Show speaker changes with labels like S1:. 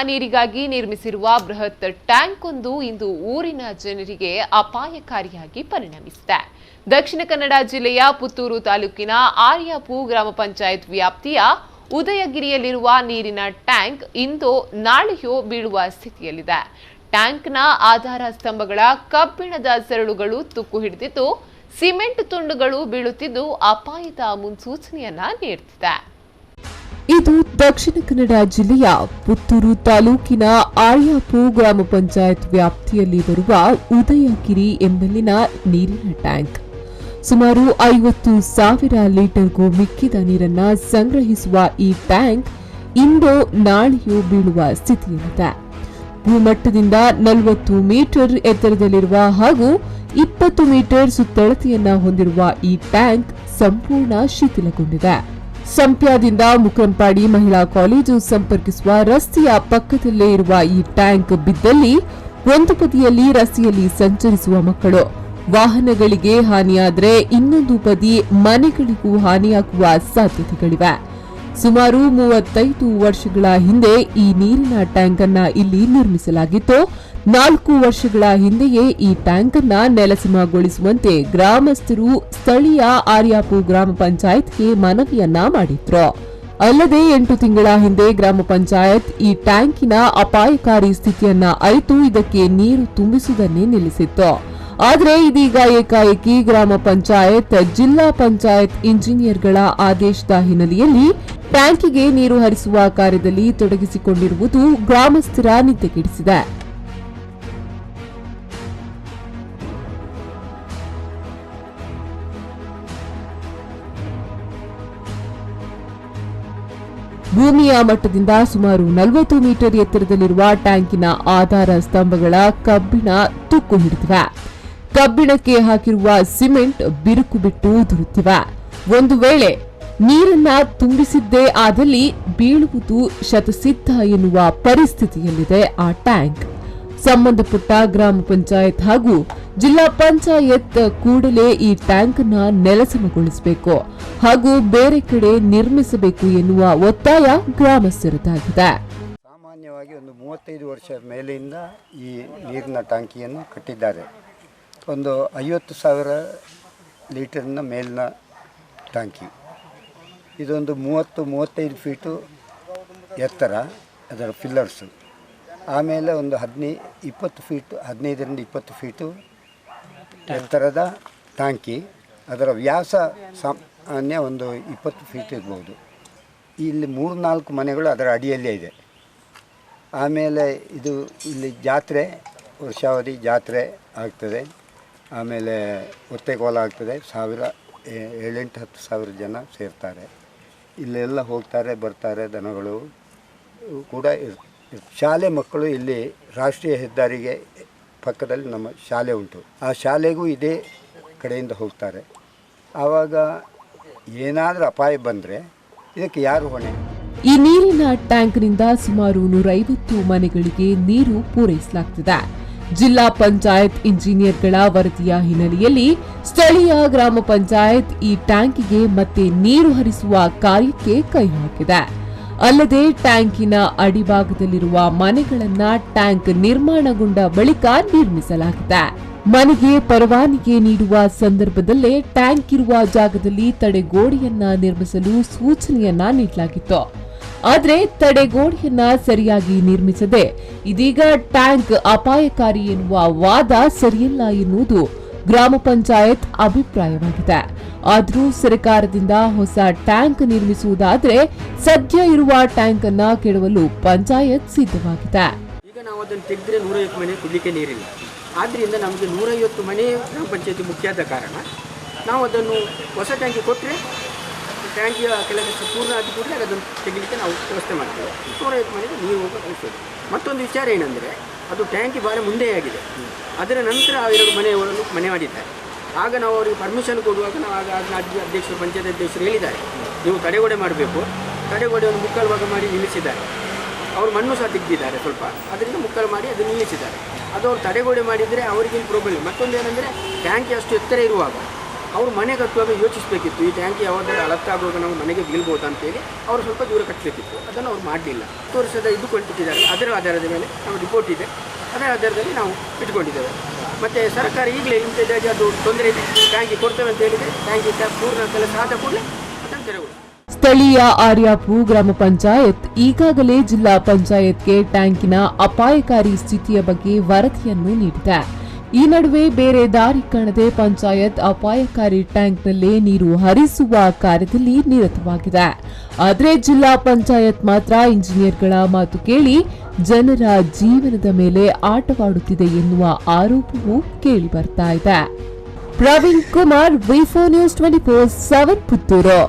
S1: ನೀರಿಗಾಗಿ ನಿರ್ಮಿಸಿರುವ ಬೃಹತ್ ಟ್ಯಾಂಕ್ ಒಂದು ಇಂದು ಊರಿನ ಜನರಿಗೆ ಅಪಾಯಕಾರಿಯಾಗಿ ಪರಿಣಮಿಸಿದೆ. ದಕ್ಷಿಣ ಕನ್ನಡ ಜಿಲ್ಲೆಯ ಪುತ್ತೂರು ತಾಲೂಕಿನ ಆರ್ಯಾಪು ಗ್ರಾಮ ಪಂಚಾಯತ್ ವ್ಯಾಪ್ತಿಯ ಉದಯಗಿರಿಯಲ್ಲಿರುವ ನೀರಿನ ಟ್ಯಾಂಕ್ ಇಂದು ನಾಳೆಯೋ ಬೀಳುವ ಸ್ಥಿತಿಯಲ್ಲಿದೆ. ಟ್ಯಾಂಕ್ನ ಆಧಾರ ಸ್ತಂಭಗಳ ಕಬ್ಬಿಣದ ಸರಳುಗಳು ತುಕ್ಕು ಹಿಡಿದಿದ್ದು, ಸಿಮೆಂಟ್ ತುಂಡುಗಳು ಬೀಳುತ್ತಿದ್ದು ಅಪಾಯದ ಮುನ್ಸೂಚನೆಯನ್ನ ನೀಡುತ್ತಿದೆ.
S2: ಇದು ದಕ್ಷಿಣ ಕನ್ನಡ ಜಿಲ್ಲೆಯ ಪುತ್ತೂರು ತಾಲೂಕಿನ ಆರ್ಯಾಪು ಗ್ರಾಮ ಪಂಚಾಯತ್ ವ್ಯಾಪ್ತಿಯಲ್ಲಿ ಬರುವ ಉದಯಗಿರಿ ಎಂಬಲ್ಲಿನ ನೀರಿನ ಟ್ಯಾಂಕ್. ಸುಮಾರು 50,000 ಲೀಟರ್ಗೂ ಮಿಕ್ಕಿದ ನೀರನ್ನ ಸಂಗ್ರಹಿಸುವ ಈ ಟ್ಯಾಂಕ್ ಇಂದು ನಾಳೆಯೂ ಬೀಳುವ ಸ್ಥಿತಿಯಲ್ಲಿದೆ. ಭೂಮಟ್ಟದಿಂದ 40 ಮೀಟರ್ ಎತ್ತರದಲ್ಲಿರುವ ಹಾಗೂ 20 ಮೀಟರ್ ಸುತ್ತಳತೆಯನ್ನ ಹೊಂದಿರುವ ಈ ಟ್ಯಾಂಕ್ ಸಂಪೂರ್ಣ ಶಿಥಿಲಗೊಂಡಿದೆ. ಸಂಪ್ಯದಿಂದ ಮುಕರಂಪಾಡಿ ಮಹಿಳಾ ಕಾಲೇಜು ಸಂಪರ್ಕಿಸುವ ರಸ್ತೆಯ ಪಕ್ಕದಲ್ಲೇ ಇರುವ ಈ ಟ್ಯಾಂಕ್ ಬಿದ್ದಲ್ಲಿ ಒಂದು ಬದಿಯಲ್ಲಿ ರಸ್ತೆಯಲ್ಲಿ ಸಂಚರಿಸುವ ಮಕ್ಕಳು, ವಾಹನಗಳಿಗೆ ಹಾನಿಯಾದರೆ ಇನ್ನೊಂದು ಬದಿ ಮನೆಗಳಿಗೂ ಹಾನಿಯಾಗುವ ಸಾಧ್ಯತೆಗಳಿವೆ. ಸುಮಾರು 35 ವರ್ಷಗಳ ಹಿಂದೆ ಈ ನೀರಿನ ಟ್ಯಾಂಕ್ ಅನ್ನ ಇಲ್ಲಿ ನಿರ್ಮಿಸಲಾಗಿತ್ತು. 4 ವರ್ಷಗಳ ಹಿಂದೆಯೇ ಈ ಟ್ಯಾಂಕ್ ಅನ್ನ ನೆಲಸಮಗೊಳಿಸುವಂತೆ ಗ್ರಾಮಸ್ಥರು ಸ್ಥಳೀಯ ಆರ್ಯಾಪು ಗ್ರಾಮ ಪಂಚಾಯತ್ಗೆ ಮನವಿಯನ್ನ ಮಾಡಿದ್ರು. ಅಲ್ಲದೆ 8 ತಿಂಗಳ ಹಿಂದೆ ಗ್ರಾಮ ಪಂಚಾಯತ್ ಈ ಟ್ಯಾಂಕಿನ ಅಪಾಯಕಾರಿ ಸ್ಥಿತಿಯನ್ನ ಅರಿತು ಇದಕ್ಕೆ ನೀರು ತುಂಬಿಸುವುದನ್ನೇ ನಿಲ್ಲಿಸಿತ್ತು. ಆದರೆ ಇದೀಗ ಏಕಾಏಕಿ ಗ್ರಾಮ ಪಂಚಾಯತ್ ಜಿಲ್ಲಾ ಪಂಚಾಯತ್ ಇಂಜಿನಿಯರ್ಗಳ ಆದೇಶದ ಹಿನ್ನೆಲೆಯಲ್ಲಿ ಟ್ಯಾಂಕಿಗೆ ನೀರು ಹರಿಸುವ ಕಾರ್ಯದಲ್ಲಿ ತೊಡಗಿಸಿಕೊಂಡಿರುವುದು ಗ್ರಾಮಸ್ಥರ ನಿದ್ದೆಗೆಡಿಸಿದೆ. ಭೂಮಿಯ ಮಟ್ಟದಿಂದ ಸುಮಾರು 40 ಮೀಟರ್ ಎತ್ತರದಲ್ಲಿರುವ ಟ್ಯಾಂಕಿನ ಆಧಾರ ಸ್ತಂಭಗಳ ಕಬ್ಬಿಣ ತುಕ್ಕು ಹಿಡಿದಿವೆ. ಕಬ್ಬಿಣಕ್ಕೆ ಹಾಕಿರುವ ಸಿಮೆಂಟ್ ಬಿರುಕು ಬಿಟ್ಟು ಉದುರುತ್ತಿವೆ. ಒಂದು ವೇಳೆ ನೀರನ್ನ ತುಂಬಿಸಿದ್ದೇ ಆದಲ್ಲಿ ಬೀಳುವುದು ಶತಸಿದ್ಧ ಎನ್ನುವ ಪರಿಸ್ಥಿತಿಯಲ್ಲಿದೆ ಆ ಟ್ಯಾಂಕ್. ಸಂಬಂಧಪಟ್ಟ ಗ್ರಾಮ ಪಂಚಾಯತ್ ಹಾಗೂ ಜಿಲ್ಲಾ ಪಂಚಾಯತ್ ಕೂಡಲೇ ಈ ಟ್ಯಾಂಕ್ ಅನ್ನ ನೆಲಸಮಗೊಳಿಸಬೇಕು ಹಾಗೂ ಬೇರೆ ಕಡೆ ನಿರ್ಮಿಸಬೇಕು ಎನ್ನುವ ಒತ್ತಾಯ ಗ್ರಾಮಸ್ಥರದಾಗಿದೆ.
S3: ಸಾಮಾನ್ಯವಾಗಿ ಒಂದು 35 ವರ್ಷ ಮೇಲಿಂದ ಈ ನೀರಿನ ಟ್ಯಾಂಕಿಯನ್ನು ಕಟ್ಟಿದ್ದಾರೆ. ಒಂದು 50,000 ಲೀಟರ್ನ ಮೇಲಿನ ಟ್ಯಾಂಕಿ. ಇದೊಂದು 30-35 ಫೀಟು ಎತ್ತರ ಅದರ ಪಿಲ್ಲರ್ಸು. ಆಮೇಲೆ ಒಂದು 20 ಫೀಟು 15ರಿಂದ 20 ಫೀಟು ಎತ್ತರದ ಟ್ಯಾಂಕಿ. ಅದರ ವ್ಯಾಸ ಸಾಮಾನ್ಯ ಒಂದು 20 ಫೀಟ್ ಇರ್ಬೋದು. ಇಲ್ಲಿ 3-4 ಮನೆಗಳು ಅದರ ಅಡಿಯಲ್ಲೇ ಇದೆ. ಆಮೇಲೆ ಇದು ಇಲ್ಲಿ ಜಾತ್ರೆ, ವರ್ಷಾವಧಿ ಜಾತ್ರೆ ಆಗ್ತದೆ. ಆಮೇಲೆ ಒತ್ತೆಕೋಲ ಆಗ್ತದೆ. 7-8-10 ಜನ ಸೇರ್ತಾರೆ. ಇಲ್ಲೆಲ್ಲ ಹೋಗ್ತಾರೆ ಬರ್ತಾರೆ. ದನಗಳು ಕೂಡ ಶಾಲೆ ಮಕ್ಕಳು ಇಲ್ಲಿ ರಾಷ್ಟ್ರೀಯ ಹೆದ್ದಾರಿಗೆ ಪಕ್ಕದಲ್ಲಿ ನಮ್ಮ ಶಾಲೆ ಉಂಟು. ಆ ಶಾಲೆಗೂ ಇದೇ ಕಡೆಯಿಂದ ಹೋಗ್ತಾರೆ. ಆವಾಗ ಏನಾದರೂ ಅಪಾಯ ಬಂದರೆ ಇದಕ್ಕೆ ಯಾರು ಹೊಣೆ?
S2: ಈ ನೀರಿನ ಟ್ಯಾಂಕ್ನಿಂದ ಸುಮಾರು 150 ಮನೆಗಳಿಗೆ ನೀರು ಪೂರೈಸಲಾಗುತ್ತಿದೆ. ಜಿಲ್ಲಾ ಪಂಚಾಯತ್ ಇಂಜಿನಿಯರ್ಗಳ ವರದಿಯ ಹಿನ್ನೆಲೆಯಲ್ಲಿ ಸ್ಥಳೀಯ ಗ್ರಾಮ ಪಂಚಾಯತ್ ಈ ಟ್ಯಾಂಕಿಗೆ ಮತ್ತೆ ನೀರು ಹರಿಸುವ ಕಾರ್ಯಕ್ಕೆ ಕೈ ಹಾಕಿದೆ. ಅಲ್ಲದೆ ಟ್ಯಾಂಕಿನ ಅಡಿಭಾಗದಲ್ಲಿರುವ ಮನೆಗಳನ್ನ ಟ್ಯಾಂಕ್ ನಿರ್ಮಾಣಗೊಂಡ ಬಳಿಕ ನಿರ್ಮಿಸಲಾಗಿದೆ. ಮನೆಗೆ ಪರವಾನಗಿ ನೀಡುವ ಸಂದರ್ಭದಲ್ಲೇ ಟ್ಯಾಂಕ್ ಇರುವ ಜಾಗದಲ್ಲಿ ತಡೆಗೋಡೆಯನ್ನ ನಿರ್ಮಿಸಲು ಸೂಚನೆಯನ್ನ ನೀಡಲಾಗಿತ್ತು. ಆದರೆ ತಡೆಗೋಡೆಯನ್ನ ಸರಿಯಾಗಿ ನಿರ್ಮಿಸದೆ ಇದೀಗ ಟ್ಯಾಂಕ್ ಅಪಾಯಕಾರಿ ಎನ್ನುವ ವಾದ ಸರಿಯಲ್ಲ ಎನ್ನುವುದು ಗ್ರಾಮ ಪಂಚಾಯತ್ ಅಭಿಪ್ರಾಯವಾಗಿದೆ. ಆದರೂ ಸರ್ಕಾರದಿಂದ ಹೊಸ ಟ್ಯಾಂಕ್ ನಿರ್ಮಿಸುವುದಾದರೆ ಸದ್ಯ ಇರುವ ಟ್ಯಾಂಕ್ ಅನ್ನ ಕೆಡವಲು ಪಂಚಾಯತ್ ಸಿದ್ಧವಾಗಿದೆ.
S4: ಈಗ ನಾವು ಅದನ್ನು ತೆಗೆದ್ರೆ 150 ಮನೆ ಕುಡಿಲಿಕ್ಕೆ ನೀರಿಲ್ಲ. ಆದ್ರಿಂದ ನಮಗೆ 150 ಮನೆ ಗ್ರಾಮ ಪಂಚಾಯತಿ ಮುಖ್ಯ ಆದ ಕಾರಣ ನಾವು ಅದನ್ನು ಹೊಸ ಟ್ಯಾಂಕಿ ಕೊಟ್ಟರೆ ಟ್ಯಾಂಕಿಯ ಕೆಲಸ ಪೂರ್ಣ ಆದ ಕೂಡಲೇ ಅದನ್ನು ತೆಗಿಲಿಕ್ಕೆ ನಾವು ವ್ಯವಸ್ಥೆ ಮಾಡ್ತೇವೆ. 150 ಮನೆಗೆ ನೀರು ಹೋಗೋದು. ಮತ್ತೊಂದು ವಿಚಾರ ಏನಂದರೆ, ಅದು ಟ್ಯಾಂಕಿ ಭಾಳ ಮುಂದೆ ಆಗಿದೆ. ಅದರ ನಂತರ 2 ಮನೆಗಳನ್ನು ಮನೆ ಮಾಡಿದ್ದಾರೆ. ಆಗ ನಾವು ಅವರಿಗೆ ಪರ್ಮಿಷನ್ ಕೊಡುವಾಗ ನಾವು ಆಗ ಅಧ್ಯಕ್ಷರು ಪಂಚಾಯತ್ ಅಧ್ಯಕ್ಷರು ಹೇಳಿದ್ದಾರೆ, ನೀವು ತಡೆಗೋಡೆ ಮಾಡಬೇಕು. ತಡೆಗೋಡೆಯನ್ನು ಮುಕ್ಕಾಲು ಭಾಗ ಮಾಡಿ ನಿಲ್ಲಿಸಿದ್ದಾರೆ. ಅವರು ಮಣ್ಣು ಸಹ ತೆಗೆದಿದ್ದಾರೆ ಸ್ವಲ್ಪ, ಅದರಿಂದ ಮುಕ್ಕಾಲು ಮಾಡಿ ಅದು ನಿಲ್ಲಿಸಿದ್ದಾರೆ. ಅದು ಅವರು ತಡೆಗೋಡೆ ಮಾಡಿದರೆ ಅವರಿಗೇನು ಪ್ರಾಬ್ಲಮ್. ಮತ್ತೊಂದು ಏನಂದರೆ, ಟ್ಯಾಂಕಿ ಅಷ್ಟು ಎತ್ತರ ಇರುವಾಗ ಅವರು ಮನೆ ಕಟ್ಟುವಾಗ ಯೋಚಿಸಬೇಕಿತ್ತು, ಈ ಟ್ಯಾಂಕ್ ಯಾವಾಗಾದ್ರೂ ಅಳತ್ತಾಗುವಾಗ ನಾವು ಮನೆಗೆ ಬೀಳ್ಬೋದು ಅಂತೇಳಿ ಅವರು ಸ್ವಲ್ಪ ದೂರ ಕಟ್ಟಬೇಕಿತ್ತು. ಅದನ್ನು ಅವ್ರು ಮಾಡಲಿಲ್ಲ. 10 ವರ್ಷದ ಇದು ಕೊಟ್ಟಿದ್ದಾರೆ. ಅದರ ಆಧಾರದ ಮೇಲೆ ನಮ್ಮ ರಿಪೋರ್ಟ್ ಇದೆ, ಅದರ ಆಧಾರದಲ್ಲಿ ನಾವು ಇಟ್ಕೊಂಡಿದ್ದೇವೆ. ಮತ್ತು ಸರ್ಕಾರ ಈಗಲೇ ಇಂಥದ್ದಾಗಿ ಅದು ತೊಂದರೆ ಇದೆ, ಟ್ಯಾಂಕಿ ಕೊಡ್ತೇವೆ ಅಂತ ಹೇಳಿದರೆ ಟ್ಯಾಂಕಿ ಪೂರ್ಣ ಕೆಲಸ ಆದ ಕೂಡಲೇ ಅದನ್ನು ತೆರವುಗೊಳಿಸಿ.
S2: ಸ್ಥಳೀಯ ಆರ್ಯಾಪು ಗ್ರಾಮ ಪಂಚಾಯತ್ ಈಗಾಗಲೇ ಜಿಲ್ಲಾ ಪಂಚಾಯತ್ಗೆ ಟ್ಯಾಂಕಿನ ಅಪಾಯಕಾರಿ ಸ್ಥಿತಿಯ ಬಗ್ಗೆ ವರದಿಯನ್ನು ನೀಡಿದೆ. ಈ ನಡುವೆ ಬೇರೆ ದಾರಿ ಕಾಣದೆ ಪಂಚಾಯತ್ ಅಪಾಯಕಾರಿ ಟ್ಯಾಂಕ್ನಲ್ಲೇ ನೀರು ಹರಿಸುವ ಕಾರ್ಯದಲ್ಲಿ ನಿರತವಾಗಿದೆ. ಆದರೆ ಜಿಲ್ಲಾ ಪಂಚಾಯತ್ ಮಾತ್ರ ಇಂಜಿನಿಯರ್ಗಳ ಮಾತು ಕೇಳಿ ಜನರ ಜೀವನದ ಮೇಲೆ ಆಟವಾಡುತ್ತಿದೆ ಎನ್ನುವ ಆರೋಪವೂ ಕೇಳಿಬರ್ತಾ ಇದೆ. ಪ್ರವೀಣ್ ಕುಮಾರ್, ವಿ4 ನ್ಯೂಸ್ 24/7 ಪುತ್ತೂರು.